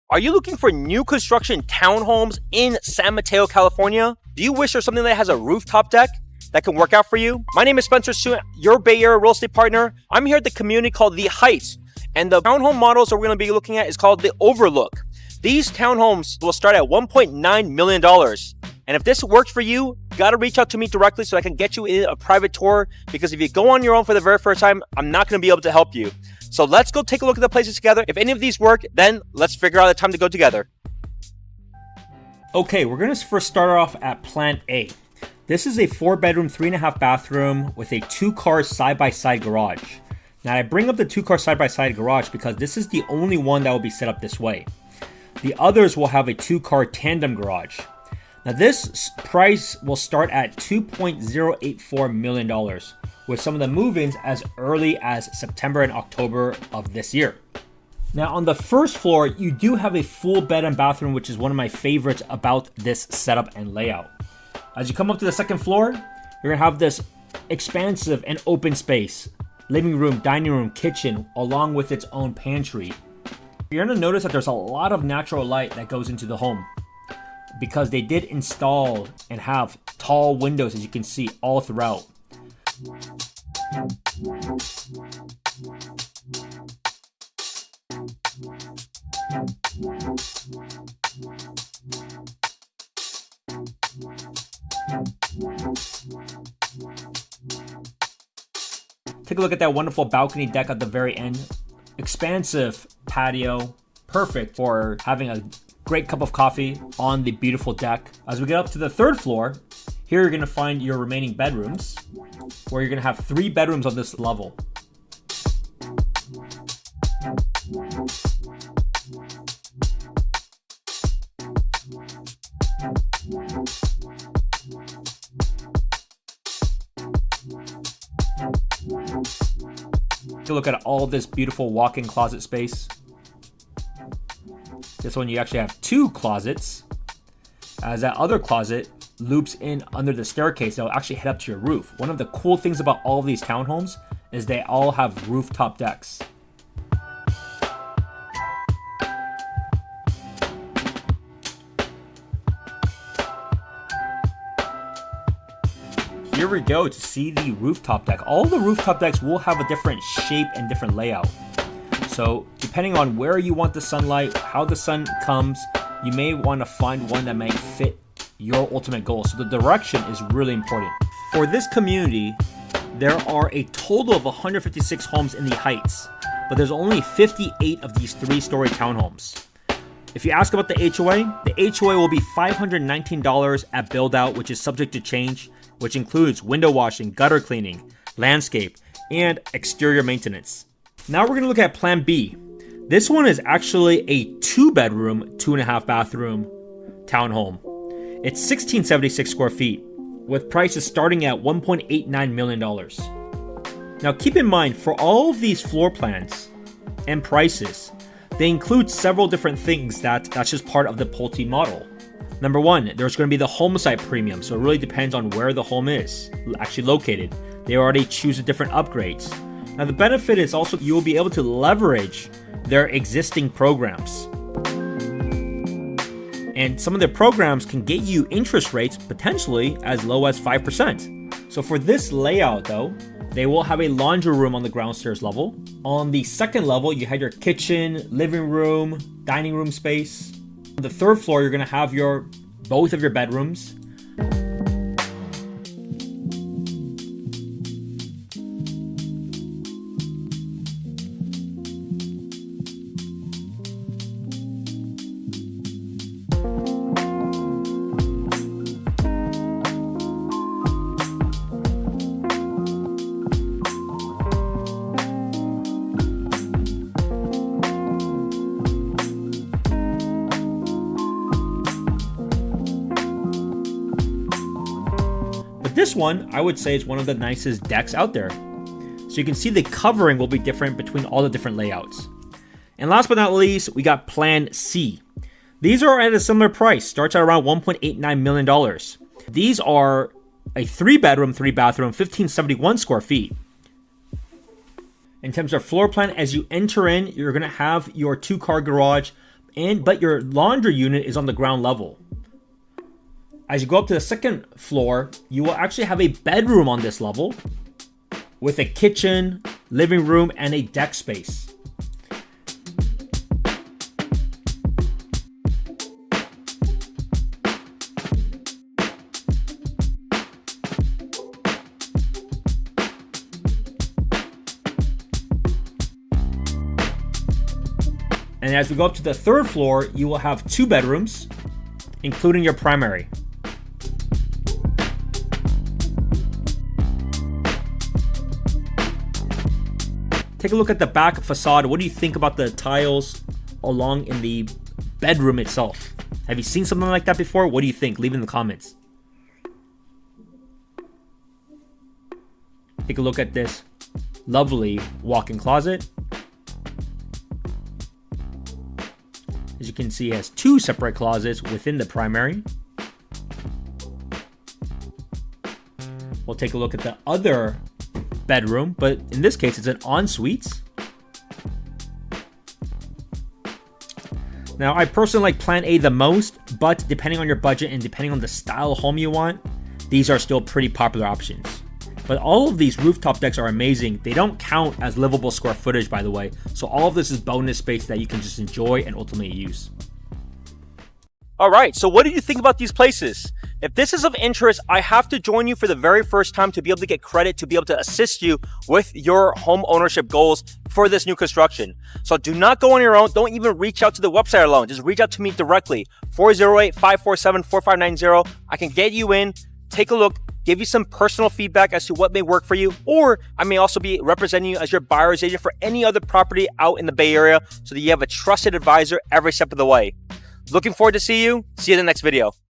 Are you looking for new construction townhomes in San Mateo, California? Do you wish there's something that has a rooftop deck that can work out for you? My name is Spencer Su, your Bay Area real estate partner. I'm here at the community called The Heights, and the townhome models that we're going to be looking at is called the Overlook. These townhomes will start at $1.9 million. And if this works for you, gotta reach out to me directly so I can get you in a private tour, because if you go on your own for the very first time, I'm not going to be able to help you. So let's go take a look at the places together. If any of these work, then let's figure out a time to go together. Okay, we're going to first start off at Plan A. This is a 4-bedroom, 3.5 bathroom with a 2-car side-by-side garage. Now, I bring up the 2-car side-by-side garage because this is the only one that will be set up this way. The others will have a 2-car tandem garage. Now, this price will start at $2.084 million, with some of the move-ins as early as September and October of this year. Now, on the first floor, you do have a full bed and bathroom, which is one of my favorites about this setup and layout. As you come up to the second floor, you're gonna have this expansive and open space, living room, dining room, kitchen, along with its own pantry. You're gonna notice that there's a lot of natural light that goes into the home, because they did install and have tall windows, as you can see, all throughout. Take a look at that wonderful balcony deck at the very end. Expansive patio, perfect for having a great cup of coffee on the beautiful deck. As we get up to the third floor, here you're going to find your remaining bedrooms, where you're going to have 3 bedrooms on this level. Take a look at all this beautiful walk-in closet space. This one you actually have 2 closets, as that other closet loops in under the staircase that will actually head up to your roof. One of the cool things about all of these townhomes is they all have rooftop decks. Here we go to see the rooftop deck. All the rooftop decks will have a different shape and different layout. So depending on where you want the sunlight, how the sun comes, you may want to find one that may fit your ultimate goal. So the direction is really important. For this community, there are a total of 156 homes in the Heights, but there's only 58 of these 3-story townhomes. If you ask about the HOA will be $519 at build out, which is subject to change, which includes window washing, gutter cleaning, landscape, and exterior maintenance. Now we're going to look at Plan B. This one is actually a 2-bedroom, 2.5 bathroom townhome. It's 1,676 square feet, with prices starting at $1.89 million. Now keep in mind, for all of these floor plans and prices, they include several different things that's just part of the Pulte model. Number 1, there's going to be the home site premium, so it really depends on where the home is actually located. They already choose the different upgrades. Now the benefit is also you will be able to leverage their existing programs. And some of their programs can get you interest rates potentially as low as 5%. So for this layout though, they will have a laundry room on the ground stairs level. On the second level, you have your kitchen, living room, dining room space. On the third floor, you're gonna have both of your bedrooms. This one, I would say, is one of the nicest decks out there. So you can see the covering will be different between all the different layouts. And last but not least, we got Plan C. These are at a similar price, starts at around $1.89 million. These are a 3-bedroom, 3-bathroom, 1,571 square feet. In terms of floor plan, as you enter in, you're going to have your 2-car garage but your laundry unit is on the ground level. As you go up to the second floor, you will actually have a bedroom on this level with a kitchen, living room, and a deck space. And as we go up to the third floor, you will have 2 bedrooms, including your primary. Take a look at the back facade. What do you think about the tiles along in the bedroom itself? Have you seen something like that before? What do you think? Leave it in the comments. Take a look at this lovely walk-in closet. As you can see, it has 2 separate closets within the primary. We'll take a look at the other bedroom, but in this case, it's an ensuite. Now, I personally like Plan A the most, but depending on your budget and depending on the style of home you want, these are still pretty popular options. But all of these rooftop decks are amazing. They don't count as livable square footage, by the way. So all of this is bonus space that you can just enjoy and ultimately use. All right, so what do you think about these places? If this is of interest, I have to join you for the very first time to be able to get credit, to be able to assist you with your home ownership goals for this new construction. So do not go on your own. Don't even reach out to the website alone. Just reach out to me directly. 408-547-4590. I can get you in, take a look, give you some personal feedback as to what may work for you, or I may also be representing you as your buyer's agent for any other property out in the Bay Area so that you have a trusted advisor every step of the way. Looking forward to see you in the next video.